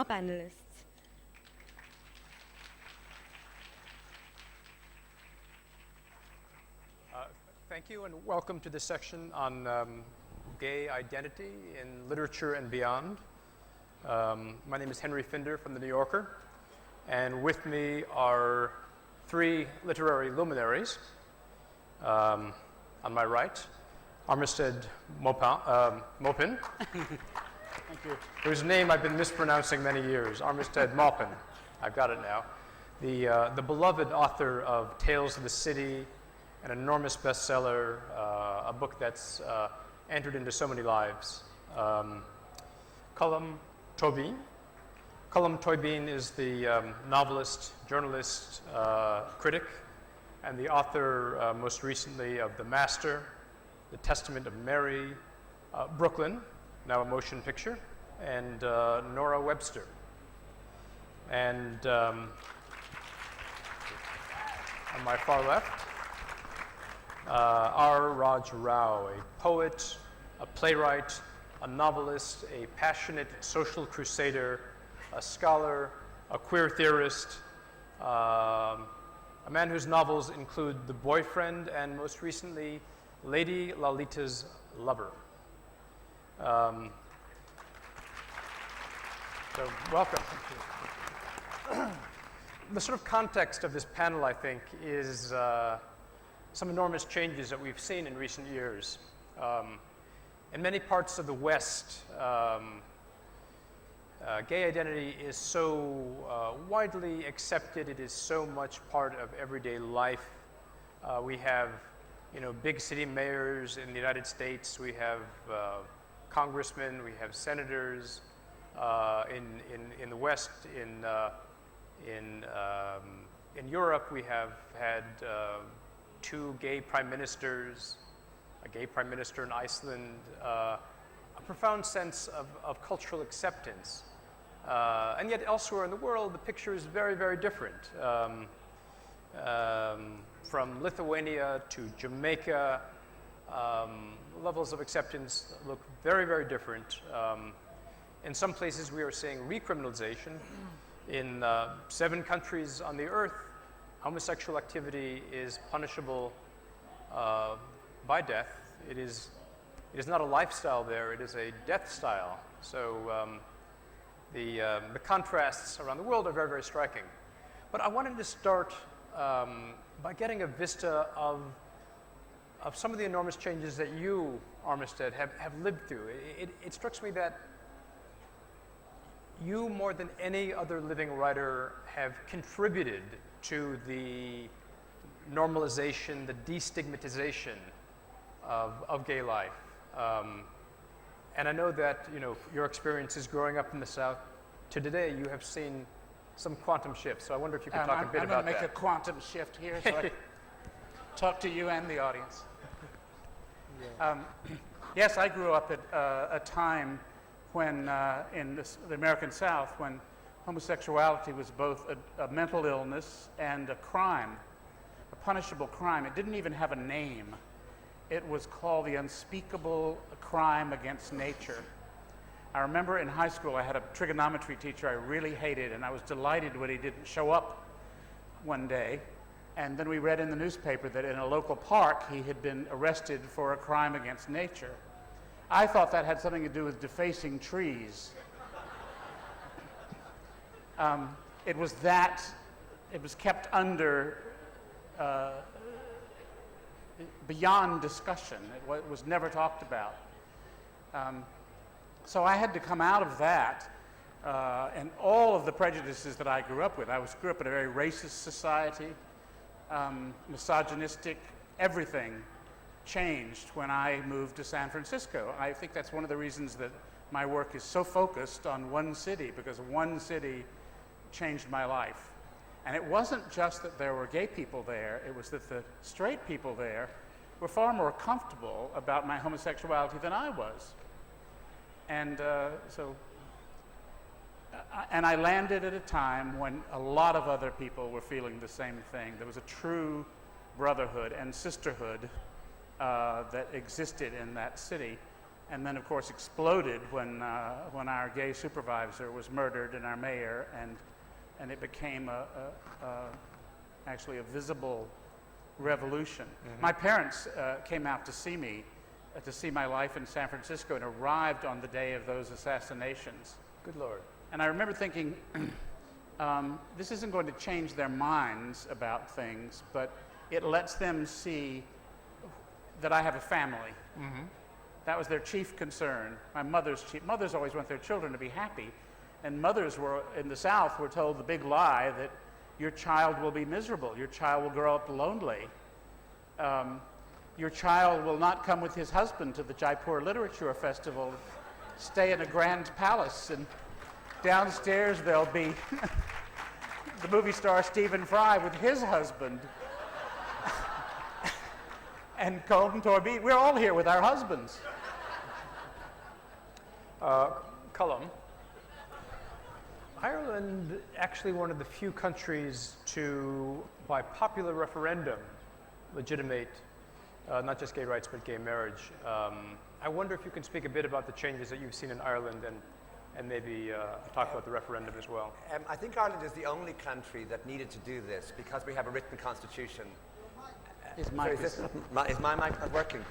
Our panelists. Thank you, and welcome to this section on gay identity in literature and beyond. My name is Henry Finder from The New Yorker, and with me are three literary luminaries. On my right, Armistead Maupin, Thank you. whose name I've been mispronouncing many years, Armistead Maupin. I've got it now. The beloved author of Tales of the City, an enormous bestseller, a book that's entered into so many lives. Colm Tóibín is the novelist, journalist, critic, and the author most recently of The Master, The Testament of Mary, Brooklyn, now a motion picture, and Nora Webster. And on my far left, R. Raj Rao, a poet, a playwright, a novelist, a passionate social crusader, a scholar, a queer theorist, a man whose novels include The Boyfriend and most recently, Lady Lalita's Lover. So welcome. The sort of context of this panel, I think, is some enormous changes that we've seen in recent years. In many parts of the West, gay identity is so widely accepted. It is so much part of everyday life. We have, big city mayors in the United States. We have congressmen. We have senators. In the West, in Europe, we have had two gay prime ministers, a gay prime minister in Iceland, a profound sense of cultural acceptance. And yet elsewhere in the world, the picture is very, very different. From Lithuania to Jamaica, levels of acceptance look very, very different. In some places, we are seeing recriminalization. In 7 countries on the earth, homosexual activity is punishable by death. It is not a lifestyle there, it is a death style. So the contrasts around the world are very, very striking. But I wanted to start by getting a vista of some of the enormous changes that you, Armistead, have lived through. It strikes me that you, more than any other living writer, have contributed to the normalization, the destigmatization of gay life. And I know that, your experiences growing up in the South to today, you have seen some quantum shifts. So I wonder if you could talk a bit about that. I'm going to make a quantum shift here so I can talk to you and the audience. Yes, I grew up at a time when, in the American South, when homosexuality was both a mental illness and a crime, a punishable crime. It didn't even have a name. It was called the unspeakable crime against nature. I remember in high school I had a trigonometry teacher I really hated, and I was delighted when he didn't show up one day. And then we read in the newspaper that in a local park he had been arrested for a crime against nature. I thought that had something to do with defacing trees. It was kept under, beyond discussion. It was never talked about. So I had to come out of that and all of the prejudices that I grew up with. I grew up in a very racist society, misogynistic. Everything changed when I moved to San Francisco. I think that's one of the reasons that my work is so focused on one city, because one city changed my life. And it wasn't just that there were gay people there, it was that the straight people there were far more comfortable about my homosexuality than I was. And and I landed at a time when a lot of other people were feeling the same thing. There was a true brotherhood and sisterhood that existed in that city. and then of course exploded when our gay supervisor was murdered and our mayor, and it became actually a visible revolution. My parents came out to see me, to see my life in San Francisco, and arrived on the day of those assassinations. Good Lord. And I remember thinking, this isn't going to change their minds about things, but it lets them see that I have a family. That was their chief concern. My mothers always want their children to be happy, and mothers were in the South were told the big lie that your child will be miserable, your child will grow up lonely, your child will not come with his husband to the Jaipur Literature Festival, stay in a grand palace, and downstairs there'll be the movie star Stephen Fry with his husband. And Colm, Tóibín, we're all here with our husbands. Colm, Ireland actually one of the few countries to, by popular referendum, legitimate not just gay rights but gay marriage. I wonder if you can speak a bit about the changes that you've seen in Ireland and maybe talk about the referendum as well. I think Ireland is the only country that needed to do this because we have a written constitution. Is my mic not working?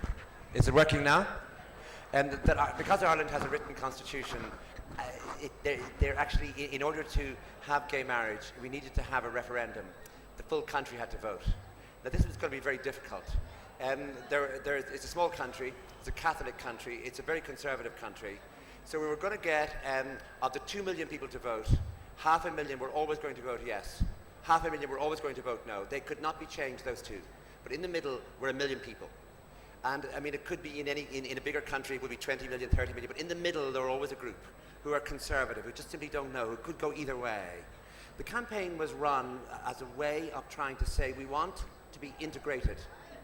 Is it working now? And because Ireland has a written constitution, they're actually, in order to have gay marriage, we needed to have a referendum. The full country had to vote. Now this was going to be very difficult. It's a small country, it's a Catholic country, it's a very conservative country. So we were going to get, of the 2 million people to vote, 500,000 were always going to vote yes. 500,000 were always going to vote no. They could not be changed, those two. But in the middle were 1 million people. And I mean, it could be in a bigger country, it would be 20 million, 30 million, but in the middle there were always a group who are conservative, who just simply don't know, who could go either way. The campaign was run as a way of trying to say we want to be integrated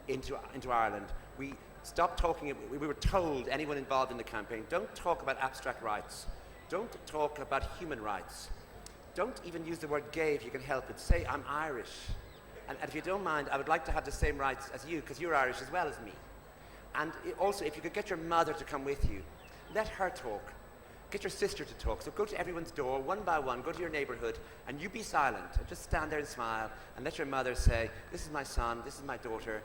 into Ireland. We stopped talking, we were told, anyone involved in the campaign, don't talk about abstract rights, don't talk about human rights, don't even use the word gay if you can help it, say I'm Irish. And if you don't mind, I would like to have the same rights as you, because you're Irish as well as me. And also, if you could get your mother to come with you, let her talk. Get your sister to talk. So go to everyone's door, one by one, go to your neighborhood, and you be silent. And just stand there and smile, and let your mother say, this is my son, this is my daughter,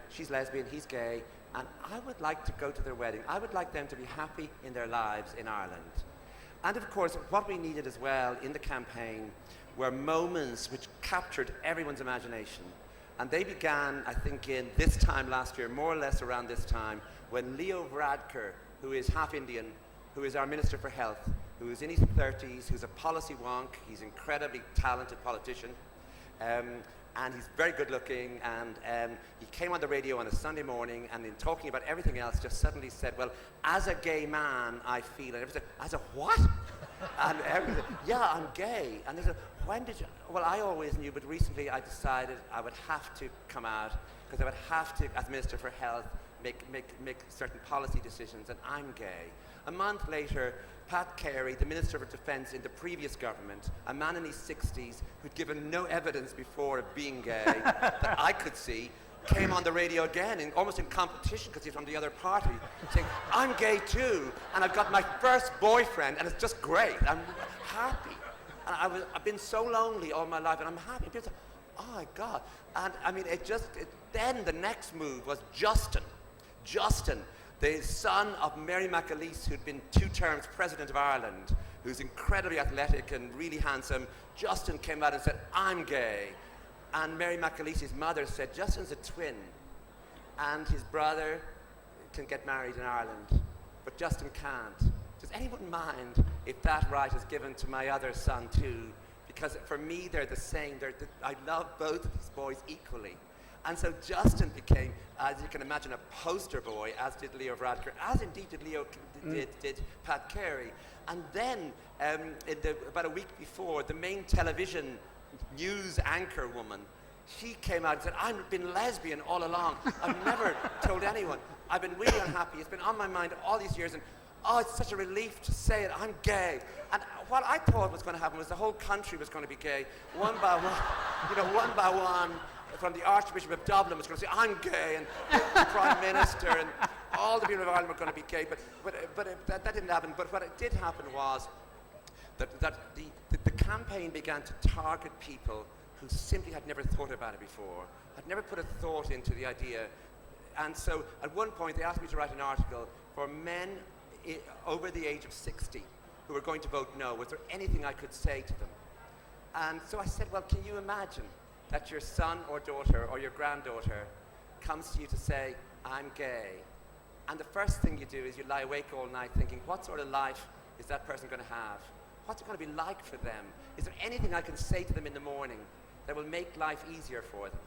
she's lesbian, he's gay, and I would like to go to their wedding. I would like them to be happy in their lives in Ireland. And of course, what we needed as well in the campaign were moments which captured everyone's imagination. And they began, I think, in this time last year, more or less around this time, when Leo Varadkar, who is half Indian, who is our Minister for Health, who is in his 30s, who's a policy wonk, he's an incredibly talented politician, and he's very good looking, and he came on the radio on a Sunday morning, and in talking about everything else, just suddenly said, well, as a gay man, I feel, and everyone said, as a what? And everyone said, yeah, I'm gay. And they said, when did you? Well, I always knew, but recently I decided I would have to come out, because I would have to, as Minister for Health, make certain policy decisions, and I'm gay. A month later, Pat Carey, the Minister for Defence in the previous government, a man in his 60s who'd given no evidence before of being gay that I could see, came on the radio again, almost in competition because he's from the other party, saying, I'm gay too, and I've got my first boyfriend, and it's just great. I'm happy. And I've been so lonely all my life, and I'm happy. People say, oh my God. And I mean, then the next move was Justin. Justin, the son of Mary McAleese, who'd been 2 terms President of Ireland, who's incredibly athletic and really handsome. Justin came out and said, I'm gay. And Mary McAleese's mother said, Justin's a twin, and his brother can get married in Ireland, but Justin can't. Does anyone mind if that right is given to my other son too? Because for me, they're the same. I love both of these boys equally. And so Justin became, as you can imagine, a poster boy, as did Leo Varadkar, as indeed did Pat Carey. And then, about a week before, the main television news anchor woman, she came out and said, I've been lesbian all along. I've never told anyone. I've been really unhappy. It's been on my mind all these years, and oh, it's such a relief to say it. I'm gay. And what I thought was going to happen was the whole country was going to be gay, one by one, one by one. From the Archbishop of Dublin was going to say, I'm gay, and the Prime Minister, and all the people of Ireland were going to be gay, that didn't happen. But what did happen was that the campaign began to target people who simply had never thought about it before, had never put a thought into the idea. And so at one point they asked me to write an article for men over the age of 60 who were going to vote no. Was there anything I could say to them? And so I said, well, can you imagine that your son or daughter or your granddaughter comes to you to say, I'm gay. And the first thing you do is you lie awake all night thinking, what sort of life is that person going to have? What's it going to be like for them? Is there anything I can say to them in the morning that will make life easier for them?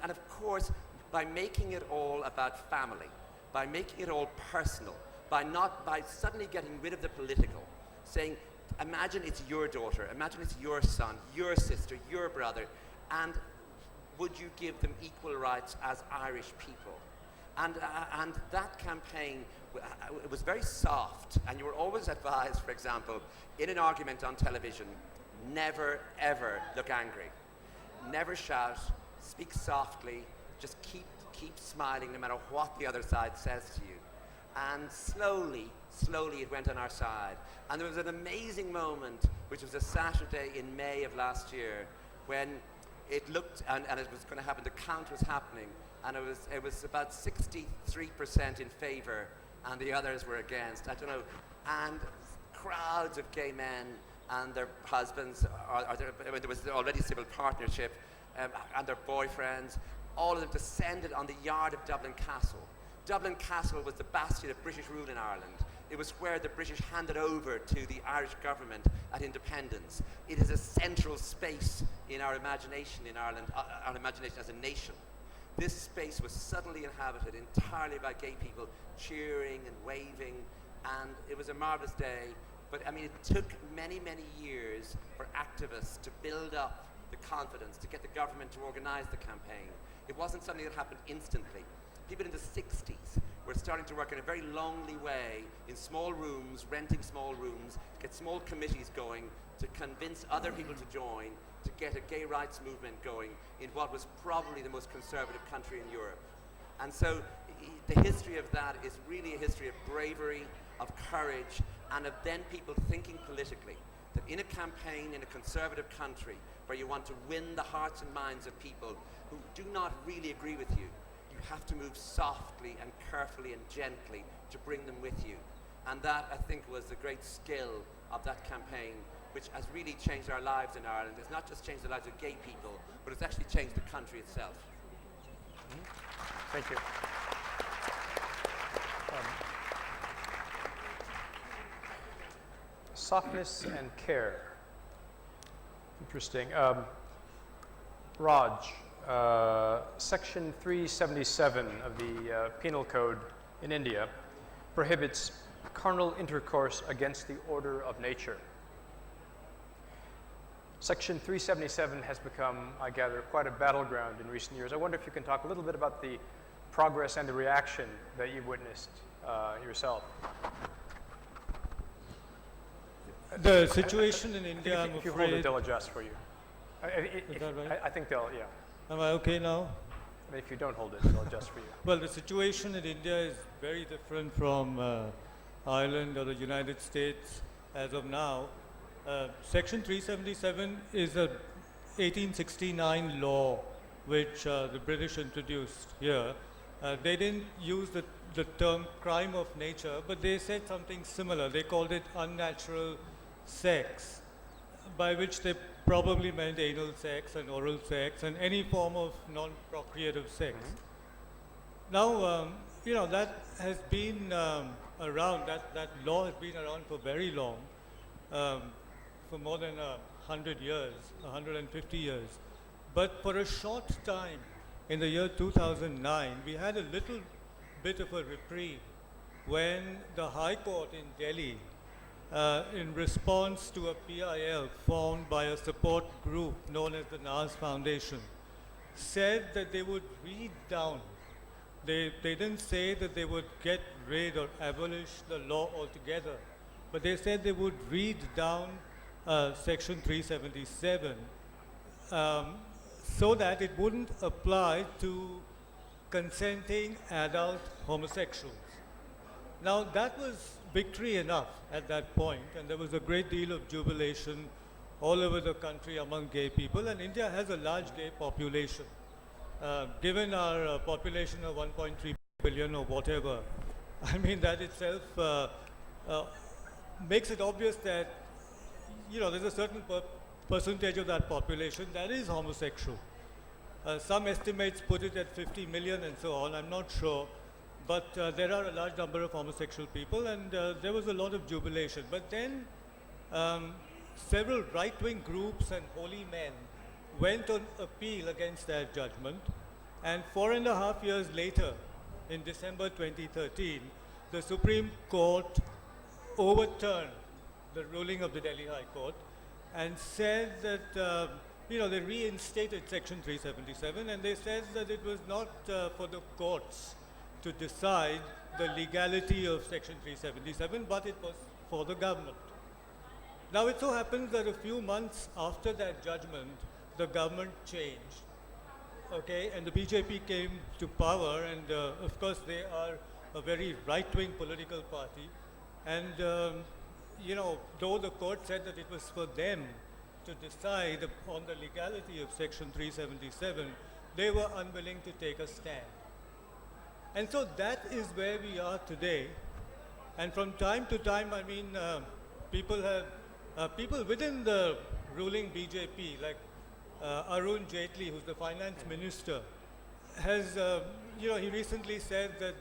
And of course, by making it all about family, by making it all personal, by suddenly getting rid of the political, saying, imagine it's your daughter, imagine it's your son, your sister, your brother, and would you give them equal rights as Irish people? And that campaign was very soft, and you were always advised, for example, in an argument on television, never ever look angry, never shout, speak softly, just keep smiling no matter what the other side says to you. And slowly it went on our side. And there was an amazing moment, which was a Saturday in May of last year, when it looked, and it was going to happen, the count was happening, and it was about 63% in favour, and the others were against, I don't know, and crowds of gay men and their husbands, there was already civil partnership, and their boyfriends, all of them descended on the yard of Dublin Castle. Dublin Castle was the bastion of British rule in Ireland. It was where the British handed over to the Irish government at independence. It is a central space in our imagination in Ireland, our imagination as a nation. This space was suddenly inhabited entirely by gay people, cheering and waving, and it was a marvelous day. But I mean, it took many, many years for activists to build up the confidence, to get the government to organize the campaign. It wasn't something that happened instantly. People in the 60s were starting to work in a very lonely way in small rooms, renting small rooms, to get small committees going, to convince other people to join, to get a gay rights movement going in what was probably the most conservative country in Europe. And so the history of that is really a history of bravery, of courage, and of then people thinking politically, that in a campaign in a conservative country where you want to win the hearts and minds of people who do not really agree with you, you have to move softly and carefully and gently to bring them with you. And that, I think, was the great skill of that campaign, which has really changed our lives in Ireland. It's not just changed the lives of gay people, but it's actually changed the country itself. Thank you. Softness and care. Interesting. Raj, Section 377 of the Penal Code in India prohibits carnal intercourse against the order of nature. Section 377 has become, I gather, quite a battleground in recent years. I wonder if you can talk a little bit about the progress and the reaction that you've witnessed yourself. The situation in India, I'm if you hold it, afraid... they'll adjust for you. Is that right? I think they'll, yeah. Am I okay now? I mean, if you don't hold it, they'll adjust for you. Well, the situation in India is very different from Ireland or the United States as of now. Section 377 is a 1869 law which the British introduced here. They didn't use the term crime of nature, but they said something similar. They called it unnatural sex, by which they probably meant anal sex and oral sex and any form of non-procreative sex. Now, you know, that has been around, that law has been around for very long, for more than 100 years, 150 years. But for a short time, in the year 2009, we had a little bit of a reprieve when the High Court in Delhi, in response to a PIL formed by a support group known as the Naz Foundation, said that they would read down. They didn't say that they would get rid or abolish the law altogether, but they said they would read down Section 377 so that it wouldn't apply to consenting adult homosexuals. Now, that was victory enough at that point, and there was a great deal of jubilation all over the country among gay people, and India has a large gay population. Given our population of 1.3 billion or whatever, I mean, that itself makes it obvious that, there's a certain percentage of that population that is homosexual. Some estimates put it at 50 million and so on, I'm not sure. But there are a large number of homosexual people, and there was a lot of jubilation. But then several right-wing groups and holy men went on appeal against that judgment, and 4.5 years later, in December 2013, the Supreme Court overturned the ruling of the Delhi High Court and said that, they reinstated Section 377, and they said that it was not for the courts to decide the legality of Section 377, but it was for the government. Now, it so happens that a few months after that judgment, the government changed, okay, and the BJP came to power, and of course they are a very right-wing political party, and though the court said that it was for them to decide on the legality of Section 377, they were unwilling to take a stand. And so that is where we are today. And from time to time, I mean, people within the ruling BJP, like Arun Jaitley, who's the finance minister, has, he recently said that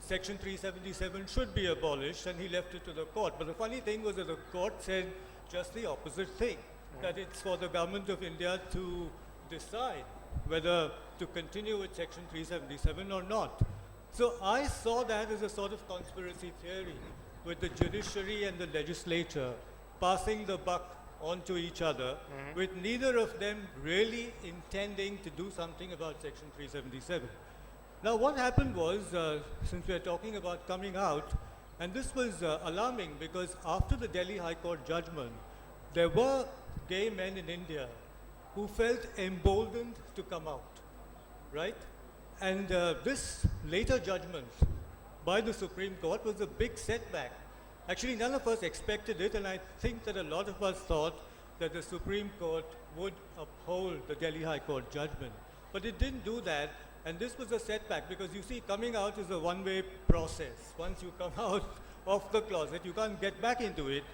Section 377 should be abolished, and he left it to the court. But the funny thing was that the court said just the opposite thing, that it's for the government of India to decide whether to continue with Section 377 or not. So I saw that as a sort of conspiracy theory, with the judiciary and the legislature passing the buck onto each other, with neither of them really intending to do something about Section 377. Now what happened was, since we are talking about coming out, and this was alarming because after the Delhi High Court judgment, there were gay men in India who felt emboldened to come out, right? And this later judgment by the Supreme Court was a big setback. Actually, none of us expected it, and I think that a lot of us thought that the Supreme Court would uphold the Delhi High Court judgment. But it didn't do that, and this was a setback because you see, coming out is a one-way process. Once you come out of the closet, you can't get back into it.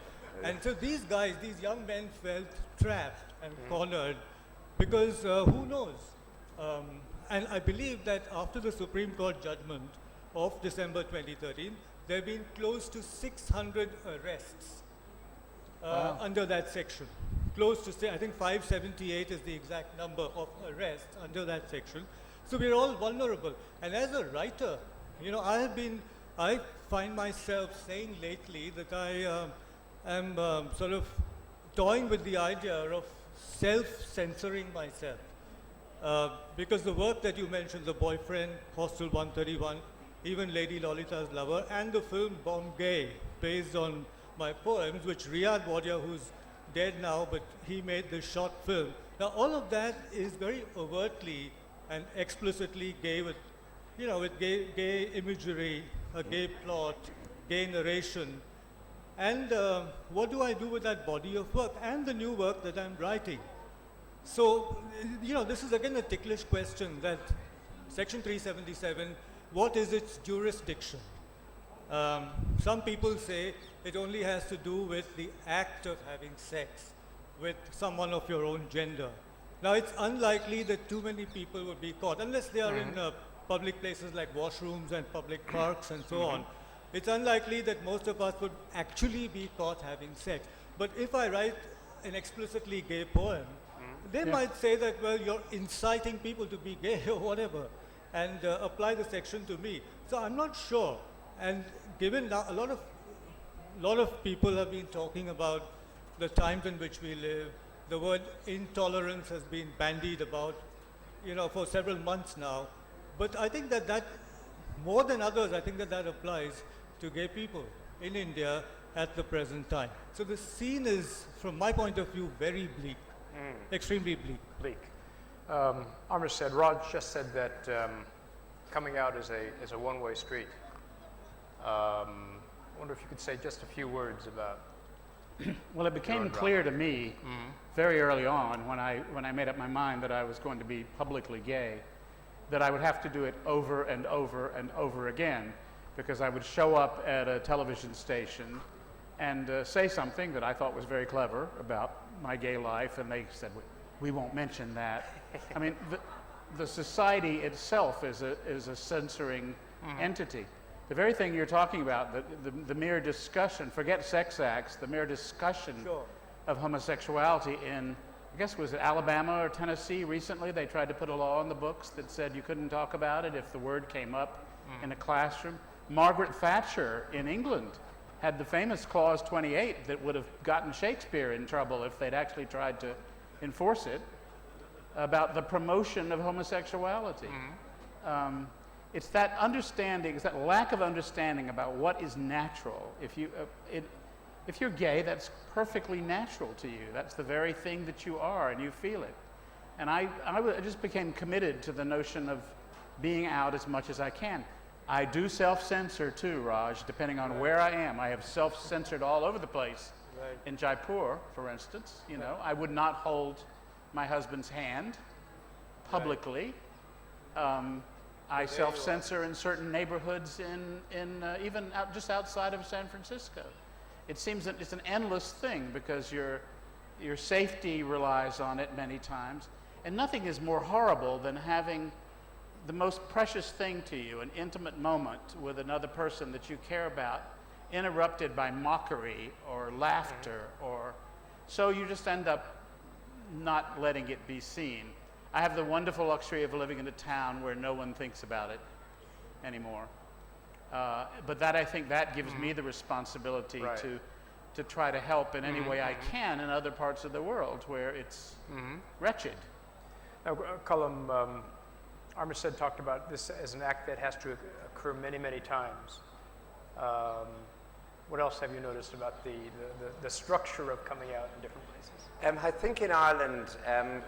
And so these guys, these young men felt trapped and cornered because who knows? And I believe that after the Supreme Court judgment of December 2013, there have been close to 600 arrests under that section. Close to, I think 578 is the exact number of arrests under that section. So we're all vulnerable. And as a writer, I find myself saying lately that I am sort of toying with the idea of self-censoring myself. Because the work that you mentioned, The Boyfriend, Hostel 131, even Lady Lolita's Lover, and the film Born Gay, based on my poems, which Riyad Wadia, who's dead now, but he made this short film. Now, all of that is very overtly and explicitly gay with, with gay imagery, a gay plot, gay narration. And what do I do with that body of work and the new work that I'm writing? So, this is again a ticklish question that Section 377, what is its jurisdiction? Some people say it only has to do with the act of having sex with someone of your own gender. Now, it's unlikely that too many people would be caught, unless they are in public places like washrooms and public parks and so on. It's unlikely that most of us would actually be caught having sex. But if I write an explicitly gay poem, they might say that, well, you're inciting people to be gay or whatever, and apply the section to me. So I'm not sure. And given now, a lot of people have been talking about the times in which we live. The word intolerance has been bandied about, for several months now. But I think that more than others, I think that applies to gay people in India at the present time. So the scene is, from my point of view, very bleak, extremely bleak. Bleak. Armistead, Raj just said that coming out is a one-way street. I wonder if you could say just a few words about. Well, it became clear to me very early on when I made up my mind that I was going to be publicly gay, that I would have to do it over and over and over again, because I would show up at a television station and say something that I thought was very clever about my gay life, and they said, we won't mention that. I mean, the society itself is a censoring entity. The very thing you're talking about, the mere discussion, forget sex acts, the mere discussion of homosexuality in, I guess, was it Alabama or Tennessee recently? They tried to put a law in the books that said you couldn't talk about it if the word came up in a classroom. Margaret Thatcher in England had the famous Clause 28 that would have gotten Shakespeare in trouble if they'd actually tried to enforce it, about the promotion of homosexuality. It's that understanding, it's that lack of understanding about what is natural. If you're gay, that's perfectly natural to you. That's the very thing that you are, and you feel it. And I just became committed to the notion of being out as much as I can. I do self-censor too, Raj, depending on where I am. I have self-censored all over the place. In Jaipur, for instance, you know, I would not hold my husband's hand publicly. I self-censor in certain neighborhoods even just outside of San Francisco. It seems that it's an endless thing because your safety relies on it many times. And nothing is more horrible than having the most precious thing to you, an intimate moment with another person that you care about, interrupted by mockery or laughter, or so you just end up not letting it be seen. I have the wonderful luxury of living in a town where no one thinks about it anymore. But I think that gives me the responsibility to try to help in any way I can in other parts of the world where it's wretched. Now, Colm, Armistead talked about this as an act that has to occur many, many times. What else have you noticed about the structure of coming out in different places? I think in Ireland,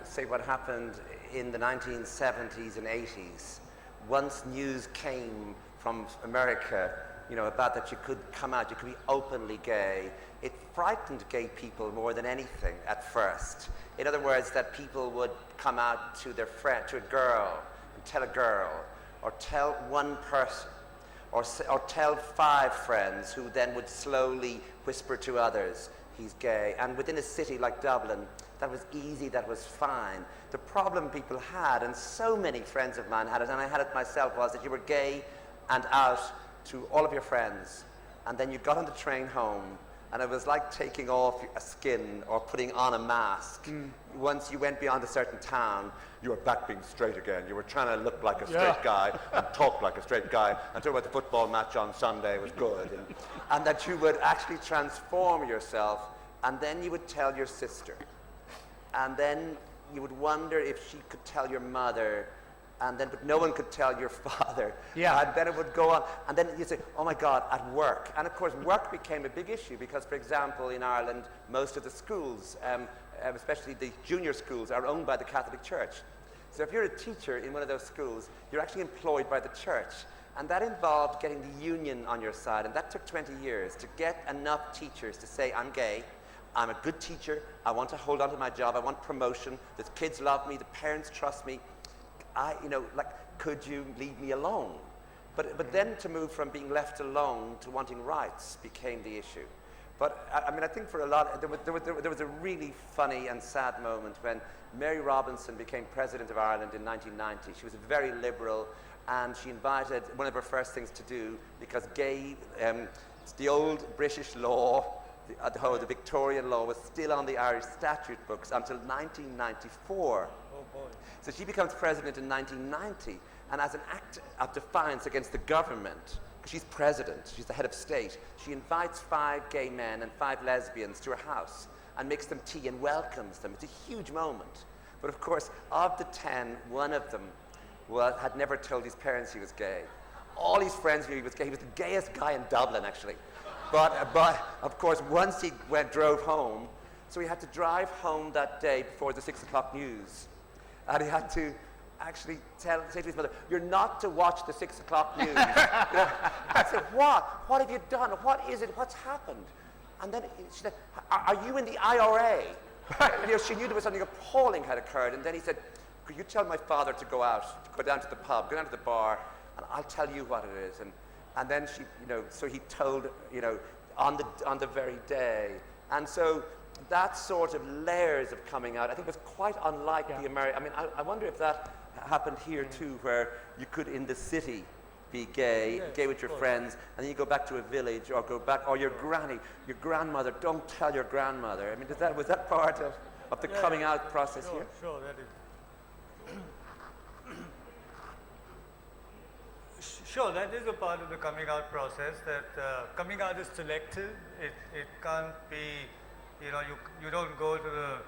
say what happened in the 1970s and 80s, once news came from America, you know, about that you could come out, you could be openly gay, it frightened gay people more than anything at first. In other words, that people would come out to their friend, to a girl, and tell a girl, or tell one person, or tell 5 friends who then would slowly whisper to others, he's gay. And within a city like Dublin, that was easy, that was fine. The problem people had, and so many friends of mine had it, and I had it myself, was that you were gay and out to all of your friends, and then you got on the train home, and it was like taking off a skin or putting on a mask. Once you went beyond a certain town, you were back being straight again. You were trying to look like a straight guy and talk like a straight guy and talk about the football match on Sunday was good. And that you would actually transform yourself, and then you would tell your sister. And then you would wonder if she could tell your mother, and then, but no one could tell your father. And then it would go on. And then you'd say, oh my God, at work. And of course, work became a big issue because, for example, in Ireland, most of the schools, especially the junior schools, are owned by the Catholic Church. So if you're a teacher in one of those schools, you're actually employed by the church. And that involved getting the union on your side. And that took 20 years to get enough teachers to say, I'm gay, I'm a good teacher, I want to hold on to my job, I want promotion, the kids love me, the parents trust me. Could you leave me alone? But then to move from being left alone to wanting rights became the issue. But I mean, I think for a lot, there was a really funny and sad moment when Mary Robinson became President of Ireland in 1990. She was very liberal, and she invited, one of her first things to do, because it's the old British law, the Victorian law was still on the Irish statute books until 1994. So she becomes president in 1990, and as an act of defiance against the government, because she's president, she's the head of state, she invites 5 gay men and 5 lesbians to her house and makes them tea and welcomes them. It's a huge moment. But of course, of the 10, one of them had never told his parents he was gay. All his friends knew he was gay. He was the gayest guy in Dublin, actually. But of course, once he drove home, so he had to drive home that day before the 6 o'clock news. And he had to actually say to his mother, "You're not to watch the 6 o'clock news." I said, "What? What have you done? What is it? What's happened?" And then she said, "Are you in the IRA?" She knew there was something appalling had occurred. And then he said, "Could you tell my father to go out, to go down to the pub, go down to the bar, and I'll tell you what it is." And then she, so he told, on the very day. And so that sort of layers of coming out, I think, was quite unlike the American. I mean, I wonder if that happened here too, where you could in the city be gay, gay with your friends, and then you go back to a village or go back, or your granny, your grandmother, don't tell your grandmother. I mean, was that part of the coming out process here? Sure, that is. Sure, that is a part of the coming out process, that coming out is selective. It can't be, you don't go to the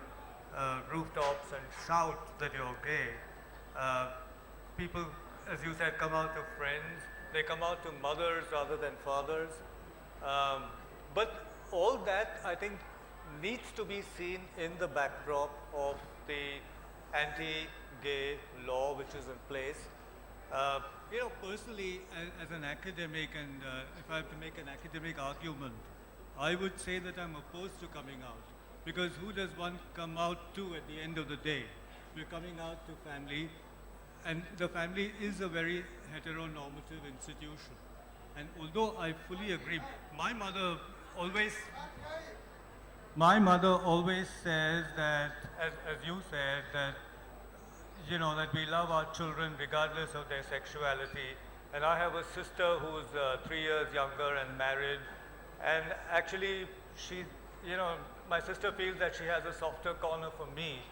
rooftops and shout that you're gay. People, as you said, come out to friends. They come out to mothers rather than fathers. But all that, I think, needs to be seen in the backdrop of the anti-gay law which is in place. Personally, as an academic, and if I have to make an academic argument, I would say that I'm opposed to coming out. Because who does one come out to at the end of the day? We're coming out to family, and the family is a very heteronormative institution. And although I fully agree, my mother always says that, as you said, that that we love our children regardless of their sexuality. And I have a sister who's 3 years younger and married. And actually, my sister feels that she has a softer corner for me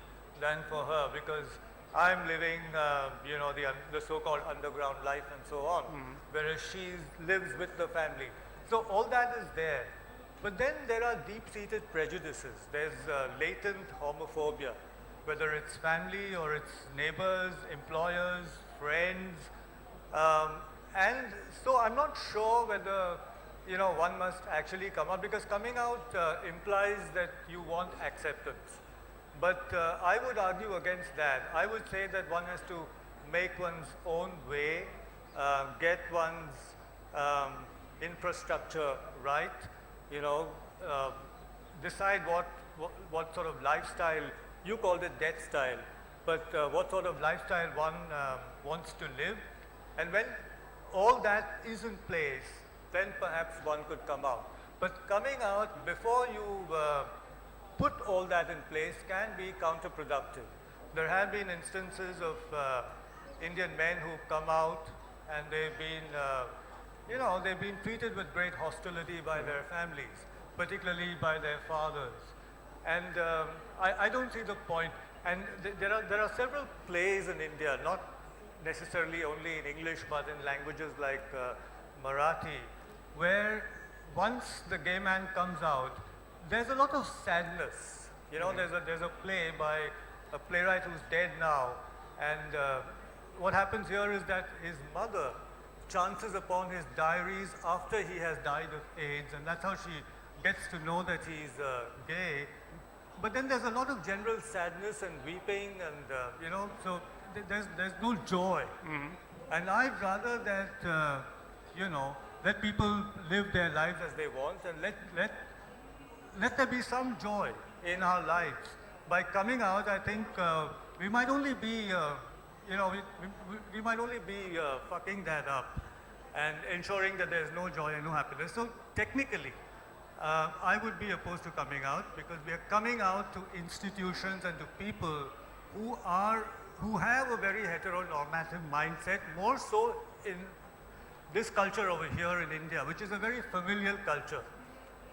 than for her, because I'm living, the so-called underground life and so on, whereas she lives with the family. So all that is there. But then there are deep-seated prejudices. There's latent homophobia, whether it's family or it's neighbors, employers, friends. And so I'm not sure whether, one must actually come out, because coming out implies that you want acceptance. But I would argue against that. I would say that one has to make one's own way, get one's infrastructure right, decide what sort of lifestyle. You called it death style, but what sort of lifestyle one wants to live. And when all that is in place, then perhaps one could come out. But coming out before you put all that in place can be counterproductive. There have been instances of Indian men who've come out and they've been treated with great hostility by their families, particularly by their fathers. And I don't see the point. And there are several plays in India, not necessarily only in English, but in languages like Marathi, where once the gay man comes out, there's a lot of sadness. There's a play by a playwright who's dead now, and what happens here is that his mother chances upon his diaries after he has died of AIDS, and that's how she gets to know that he's gay. But then there's a lot of general sadness and weeping, and so there's no joy. And I'd rather that let people live their lives as they want, and let there be some joy in our lives. By coming out, I think we might only be we might only be fucking that up and ensuring that there's no joy and no happiness. So technically, I would be opposed to coming out, because we are coming out to institutions and to people who have a very heteronormative mindset, more so in this culture over here in India, which is a very familial culture.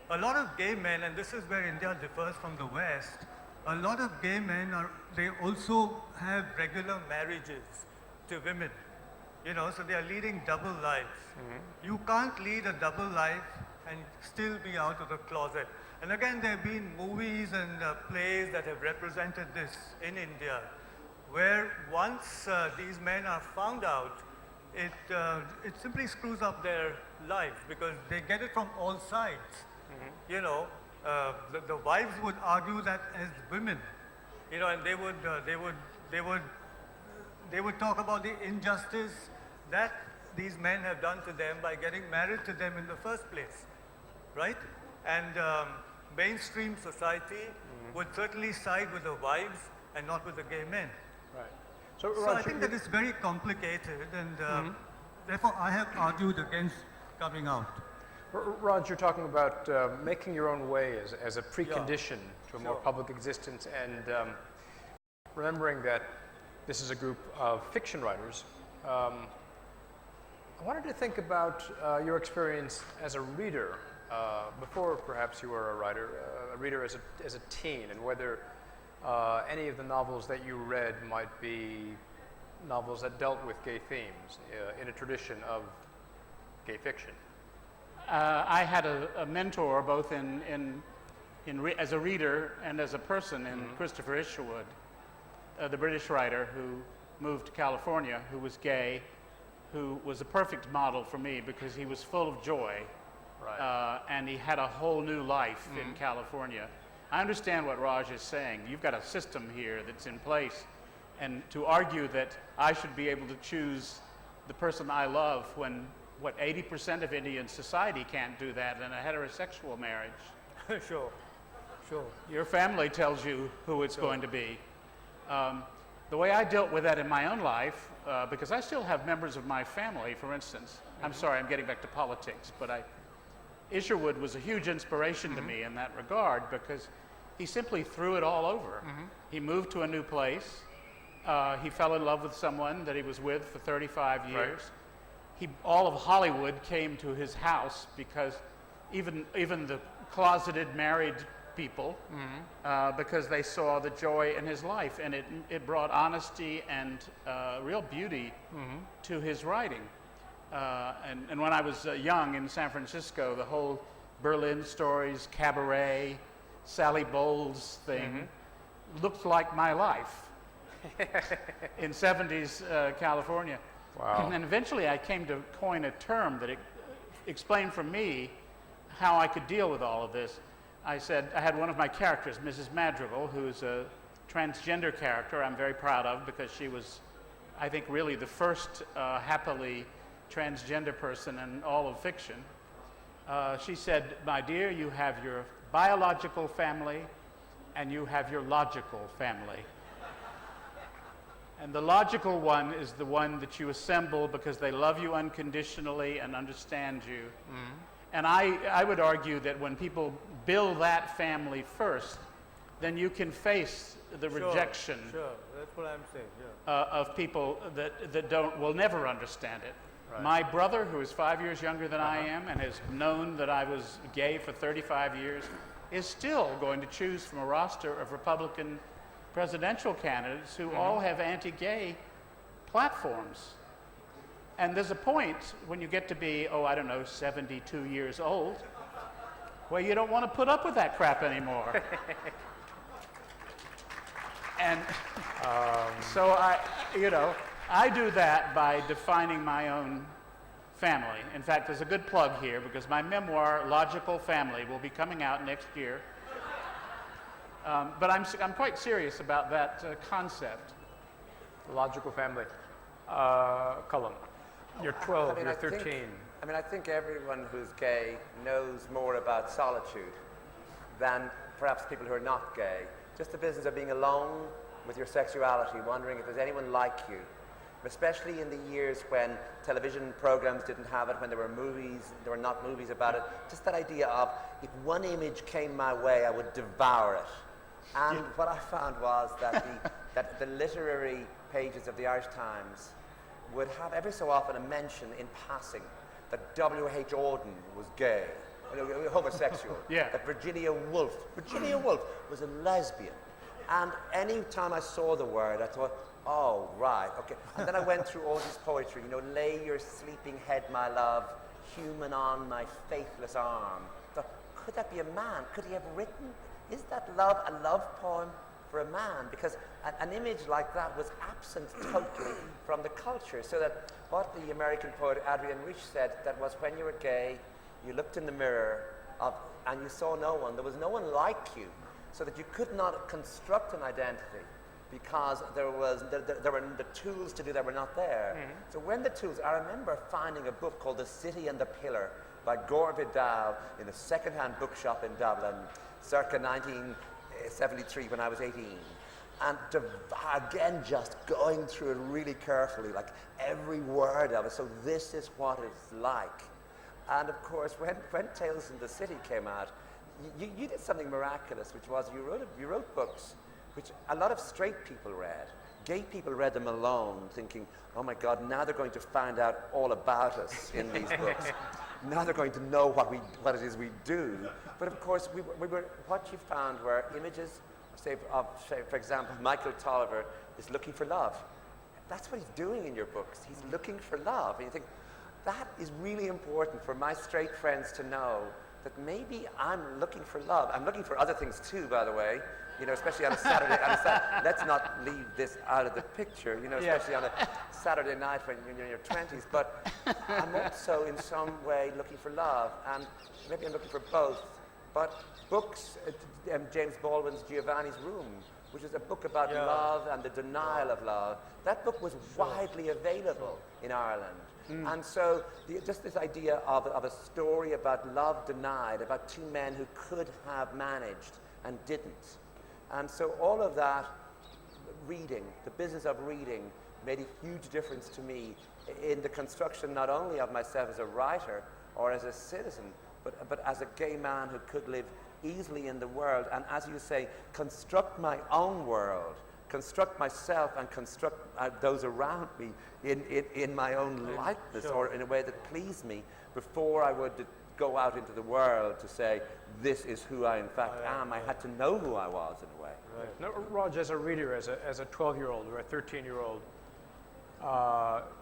A lot of gay men, and this is where India differs from the West, a lot of gay men they also have regular marriages to women. So they are leading double lives. You can't lead a double life and still be out of the closet. And again, there have been movies and plays that have represented this in India, where once these men are found out, it simply screws up their lives, because they get it from all sides. The wives would argue that as women, and they they would talk about the injustice that these men have done to them by getting married to them in the first place, right? And mainstream society would certainly side with the wives and not with the gay men. Right. So I think that it's very complicated, and therefore I have argued against coming out. Raj, you're talking about making your own way as a precondition to a more public existence, and remembering that this is a group of fiction writers. I wanted to think about your experience as a reader before perhaps you were a reader as a teen, and whether any of the novels that you read might be novels that dealt with gay themes in a tradition of gay fiction. I had a mentor both as a reader and as a person in Christopher Isherwood, the British writer who moved to California, who was gay, who was a perfect model for me because he was full of joy, and he had a whole new life in California. I understand what Raj is saying. You've got a system here that's in place, and to argue that I should be able to choose the person I love when, 80% of Indian society can't do that in a heterosexual marriage. Sure. Your family tells you who it's going to be. The way I dealt with that in my own life, because I still have members of my family, for instance. I'm sorry, I'm getting back to politics, but Isherwood was a huge inspiration to me in that regard because he simply threw it all over. He moved to a new place. He fell in love with someone that he was with for 35 years. All of Hollywood came to his house because even the closeted married people, because they saw the joy in his life, and it brought honesty and real beauty to his writing. And when I was young in San Francisco, the whole Berlin Stories, Cabaret, Sally Bowles thing looked like my life in 70s California. Wow. And then eventually I came to coin a term that explained for me how I could deal with all of this. I said, I had one of my characters, Mrs. Madrigal, who's a transgender character I'm very proud of because she was, I think, really the first happily transgender person in all of fiction. She said, my dear, you have your biological family and you have your logical family. And the logical one is the one that you assemble because they love you unconditionally and understand you. And I would argue that when people build that family first, then you can face the rejection That's what I'm saying. of people that will never understand it. Right. My brother, who is 5 years younger than I am and has known that I was gay for 35 years, is still going to choose from a roster of Republican presidential candidates who all have anti-gay platforms. And there's a point when you get to be, 72 years old, where you don't want to put up with that crap anymore. And so I do that by defining my own family. In fact, there's a good plug here because my memoir, Logical Family, will be coming out next year. But I'm quite serious about that concept. The logical family. Colm, you're 12, you're 13. I think everyone who's gay knows more about solitude than perhaps people who are not gay. Just the business of being alone with your sexuality, wondering if there's anyone like you, especially in the years when television programs didn't have it, when there were not movies about it. Just that idea of if one image came my way, I would devour it. And what I found was that the literary pages of the Irish Times would have every so often a mention in passing that W.H. Auden was gay, homosexual, that Virginia Woolf was a lesbian. And any time I saw the word, I thought, oh, right, okay. And then I went through all this poetry, lay your sleeping head, my love, human on my faithless arm. So, could that be a man? Could he have written? Is that love a love poem for a man? Because an image like that was absent totally from the culture. So that what the American poet Adrienne Rich said, that was when you were gay, you looked in the mirror and you saw no one. There was no one like you, so that you could not construct an identity because there were the tools to do that were not there. So when the tools, I remember finding a book called The City and the Pillar by Gore Vidal in a second-hand bookshop in Dublin, circa 1973 when I was 18. And again, just going through it really carefully, like every word of it. So this is what it's like. And of course, when Tales from the City came out, you did something miraculous, which was you wrote books which a lot of straight people read. Gay people read them alone, thinking, oh my God, now they're going to find out all about us in these books. Now they're going to know what it is we do. But of course, what you found were images, say, for example, Michael Tolliver is looking for love. That's what he's doing in your books. He's looking for love. And you think, that is really important for my straight friends to know, that maybe I'm looking for love. I'm looking for other things too, by the way, especially on a Saturday. Let's not leave this out of the picture, especially on a Saturday night when you're in your 20s. But I'm also in some way looking for love, and maybe I'm looking for both. But books, James Baldwin's Giovanni's Room, which is a book about love and the denial of love, that book was widely available in Ireland. And so just this idea of a story about love denied, about two men who could have managed and didn't. And so all of that reading, the business of reading, made a huge difference to me in the construction not only of myself as a writer or as a citizen, but as a gay man who could live easily in the world and, as you say, construct my own world, construct myself and construct those around me in my own likeness or in a way that pleased me before I would go out into the world to say, this is who I in fact am. I had to know who I was in a way. Right. Now, Raj, as a reader, as a 12-year-old or a 13-year-old,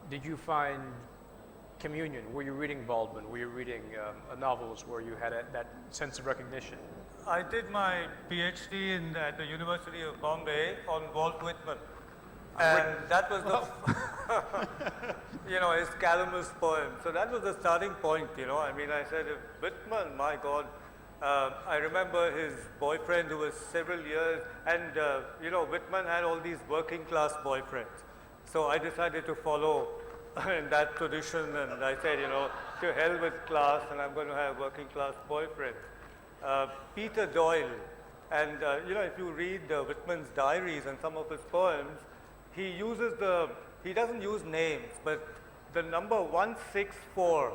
did you find communion? Were you reading Baldwin? Were you reading novels where you had that sense of recognition? I did my PhD at the University of Bombay on Walt Whitman. And that was his Calamus poem. So that was the starting point, I said, Whitman, my God. I remember his boyfriend who was several years, and, Whitman had all these working class boyfriends. So I decided to follow in that tradition, and I said, to hell with class, and I'm going to have working class boyfriends. Peter Doyle, and if you read Whitman's diaries and some of his poems, he doesn't use names, but the number 164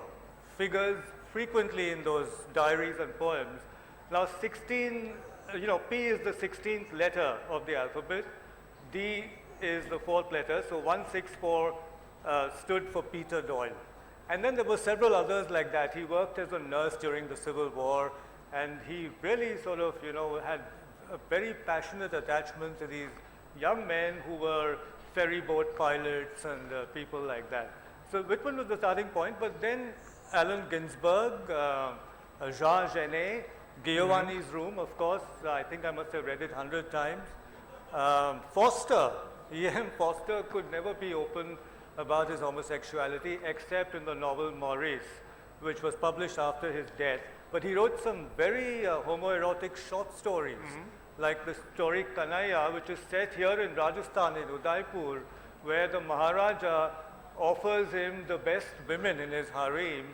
figures frequently in those diaries and poems. Now 16, P is the 16th letter of the alphabet, D is the 4th letter, so 164 stood for Peter Doyle. And then there were several others like that. He worked as a nurse during the Civil War, and he really sort of, had a very passionate attachment to these young men who were ferry boat pilots and people like that. So Whitman was the starting point, but then Allen Ginsberg, Jean Genet, Giovanni's Room, of course, I think I must have read it 100 times. Foster, E.M. Foster could never be open about his homosexuality except in the novel Maurice, which was published after his death. But he wrote some very homoerotic short stories, like the story Kanaya, which is set here in Rajasthan, in Udaipur, where the Maharaja offers him the best women in his harem,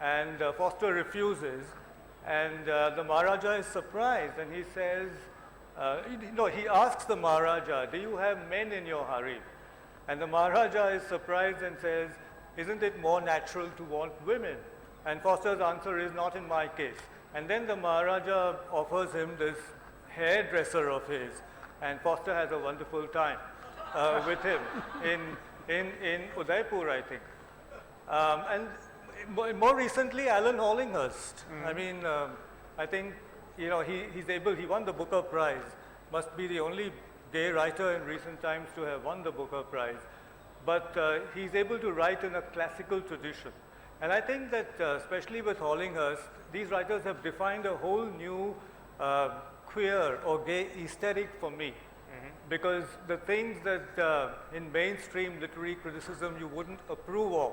and Foster refuses. And the Maharaja is surprised, and he says, he asks the Maharaja, do you have men in your harem? And the Maharaja is surprised and says, isn't it more natural to want women? And Foster's answer is, not in my case. And then the Maharaja offers him this hairdresser of his, and Foster has a wonderful time with him in Udaipur, I think. And more recently, Alan Hollinghurst. I mean, I think, he won the Booker Prize, must be the only gay writer in recent times to have won the Booker Prize. But he's able to write in a classical tradition. And I think that, especially with Hollinghurst, these writers have defined a whole new queer or gay aesthetic for me. Because the things that in mainstream literary criticism you wouldn't approve of,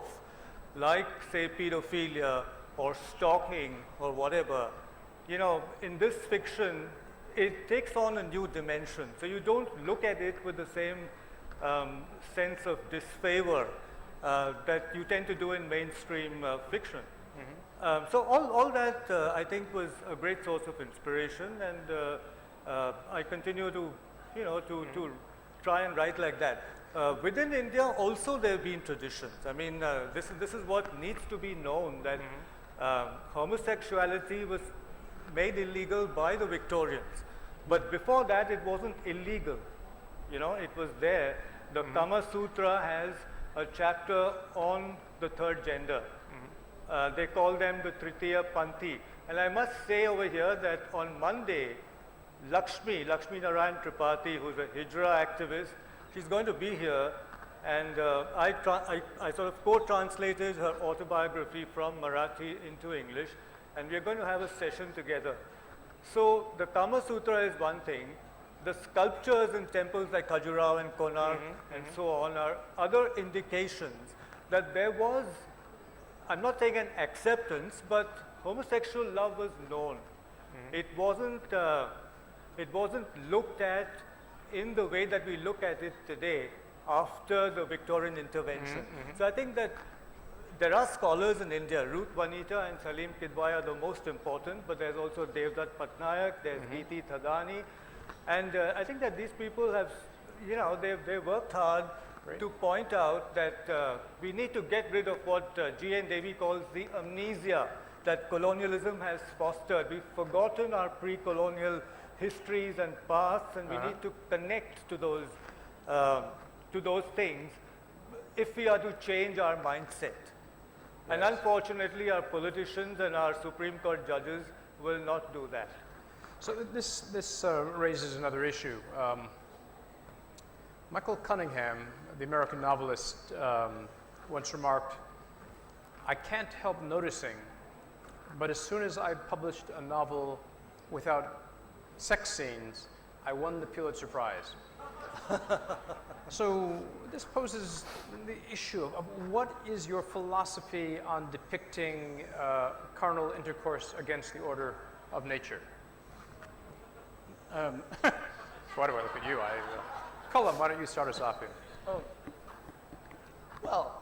like, say, pedophilia or stalking or whatever, in this fiction, it takes on a new dimension. So you don't look at it with the same sense of disfavor that you tend to do in mainstream fiction. So all that I think was a great source of inspiration, and I continue to, to try and write like that. Within India also there have been traditions. I mean, this is what needs to be known, that homosexuality was made illegal by the Victorians. But before that it wasn't illegal. It was there. The Kama Sutra has a chapter on the third gender. They call them the Tritiya Panthi. And I must say over here that on Monday, Lakshmi Narayan Tripathi, who's a Hijra activist, she's going to be here, and I sort of co-translated her autobiography from Marathi into English, and we're going to have a session together. So the Kama Sutra is one thing. The sculptures in temples like Khajuraho and Konark and so on are other indications that there was, I'm not saying an acceptance, but homosexual love was known. It wasn't looked at in the way that we look at it today after the Victorian intervention. So I think that there are scholars in India. Ruth Vanita and Salim Kidwai are the most important, but there's also Devdutt Patnaik, there's Geeti Thadani, and I think that these people have, they've worked hard to point out that we need to get rid of what G.N. Devi calls the amnesia that colonialism has fostered. We've forgotten our pre-colonial histories and pasts, and we need to connect to those things if we are to change our mindset. And unfortunately, our politicians and our Supreme Court judges will not do that. So this raises another issue. Michael Cunningham, the American novelist, once remarked, "I can't help noticing, but as soon as I published a novel without sex scenes, I won the Pulitzer Prize." So this poses the issue of what is your philosophy on depicting carnal intercourse against the order of nature? Why do I look at you? Colm, why don't you start us off here? Oh. Well,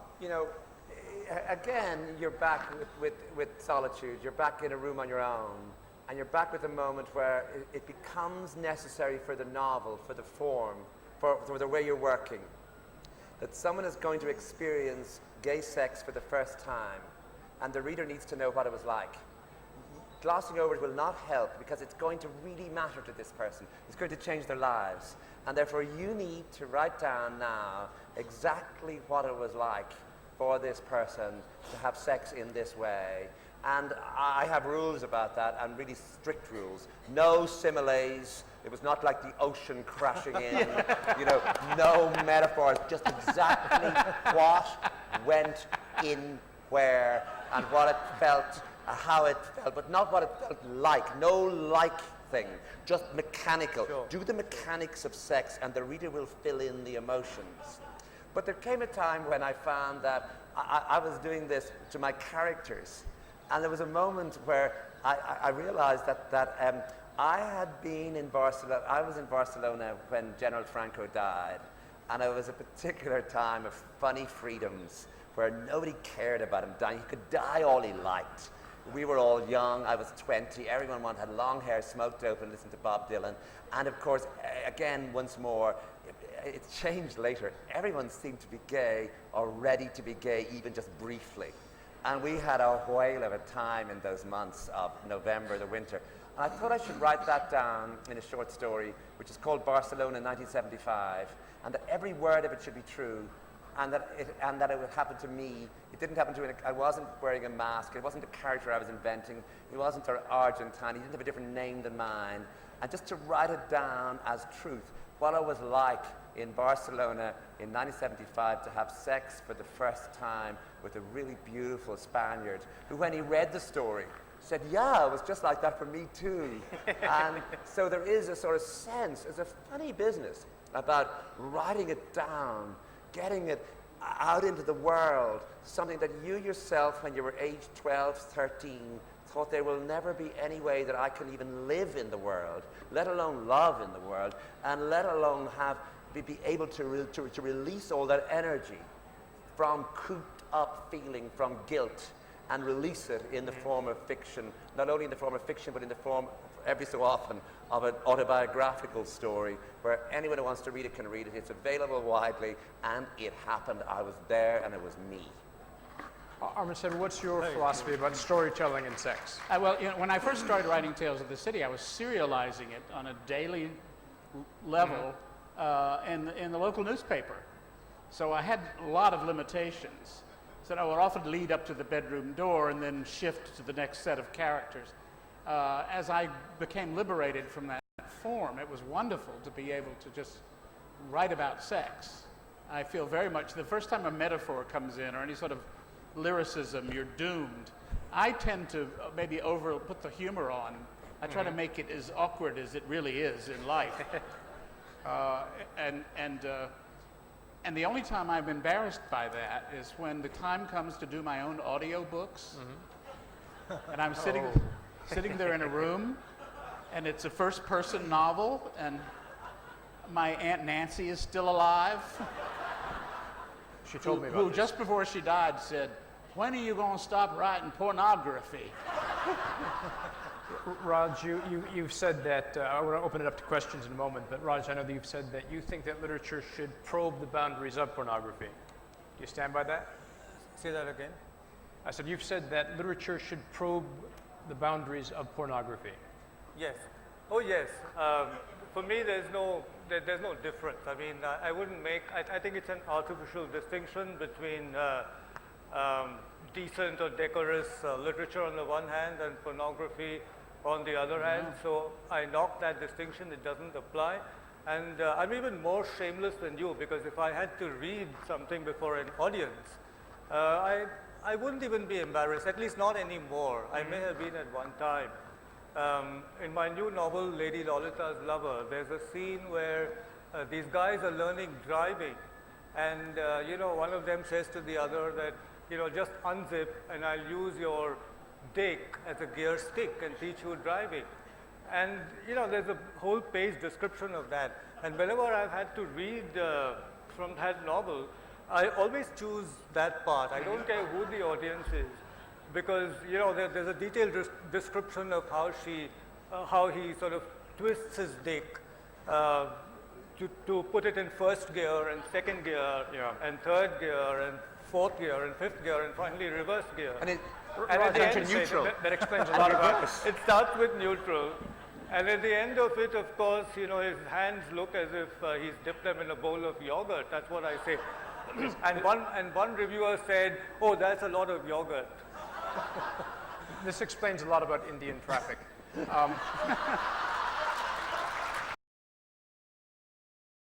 again, you're back with solitude. You're back in a room on your own. And you're back with a moment where it becomes necessary for the novel, for the form, for the way you're working, that someone is going to experience gay sex for the first time, and the reader needs to know what it was like. Glossing over it will not help, because it's going to really matter to this person. It's going to change their lives. And therefore, you need to write down now exactly what it was like for this person to have sex in this way. And I have rules about that, and really strict rules. No similes. It was not like the ocean crashing in, no metaphors, just exactly what went in where and what it felt, how it felt, but not what it felt like. No like thing, just mechanical. Sure. Do the mechanics of sex, and the reader will fill in the emotions. But there came a time when I found that I was doing this to my characters. And there was a moment where I realized that I had been in Barcelona. I was in Barcelona when General Franco died. And it was a particular time of funny freedoms where nobody cared about him dying. He could die all he liked. We were all young. I was 20. Everyone had long hair, smoked dope, and listened to Bob Dylan. And of course, again, once more, it changed later. Everyone seemed to be gay or ready to be gay, even just briefly. And we had a whale of a time in those months of November, the winter. And I thought I should write that down in a short story, which is called Barcelona 1975, and that every word of it should be true, and that it would happen to me. It didn't happen to me. I wasn't wearing a mask. It wasn't a character I was inventing. He wasn't Argentine. He didn't have a different name than mine. And just to write it down as truth, what it was like in Barcelona in 1975 to have sex for the first time with a really beautiful Spaniard who, when he read the story, said, "Yeah, it was just like that for me too." And so there is a sort of sense, it's a funny business about writing it down, getting it out into the world, something that you yourself, when you were age 12, 13, thought there will never be any way that I can even live in the world, let alone love in the world, and let alone be able to release all that energy from cooped up feeling, from guilt, and release it in the form of fiction, not only in the form of fiction, but in the form, every so often, of an autobiographical story where anyone who wants to read it can read it. It's available widely, and it happened. I was there, and it was me. Armistead, what's your philosophy about storytelling and sex? Well, when I first started writing Tales of the City, I was serializing it on a daily level in the local newspaper. So I had a lot of limitations. So I would often lead up to the bedroom door and then shift to the next set of characters. As I became liberated from that form, it was wonderful to be able to just write about sex. I feel very much, the first time a metaphor comes in or any sort of lyricism, you're doomed. I tend to maybe put the humor on. I try to make it as awkward as it really is in life. And the only time I'm embarrassed by that is when the time comes to do my own audiobooks, and I'm sitting there in a room, and it's a first-person novel, and my Aunt Nancy is still alive. She told me about who this. just before she died said, "When are you going to stop writing pornography?" Raj, you've said that, I want to open it up to questions in a moment, but Raj, I know that you've said that you think that literature should probe the boundaries of pornography. Do you stand by that? Say that again. I said you've said that literature should probe the boundaries of pornography. Yes. Oh, yes. For me, there's no difference. I mean, I wouldn't make. I think it's an artificial distinction between decent or decorous literature on the one hand and pornography on the other hand. So I knock that distinction. It doesn't apply. And I'm even more shameless than you, because if I had to read something before an audience, I wouldn't even be embarrassed, at least not anymore. I may have been at one time. In my new novel, Lady Lolita's Lover, there's a scene where these guys are learning driving, and one of them says to the other that, just unzip and I'll use your dick as a gear stick and teach you driving. And there's a whole page description of that. And whenever I've had to read from that novel, I always choose that part. I don't care who the audience is, because there's a detailed description of how he sort of twists his dick to put it in first gear and second gear and third gear and fourth gear and fifth gear and finally reverse gear. And at the end, neutral. That explains a lot about this. It starts with neutral. And at the end of it, of course, his hands look as if he's dipped them in a bowl of yogurt. That's what I say. And one reviewer said, "Oh, that's a lot of yogurt." This explains a lot about Indian traffic.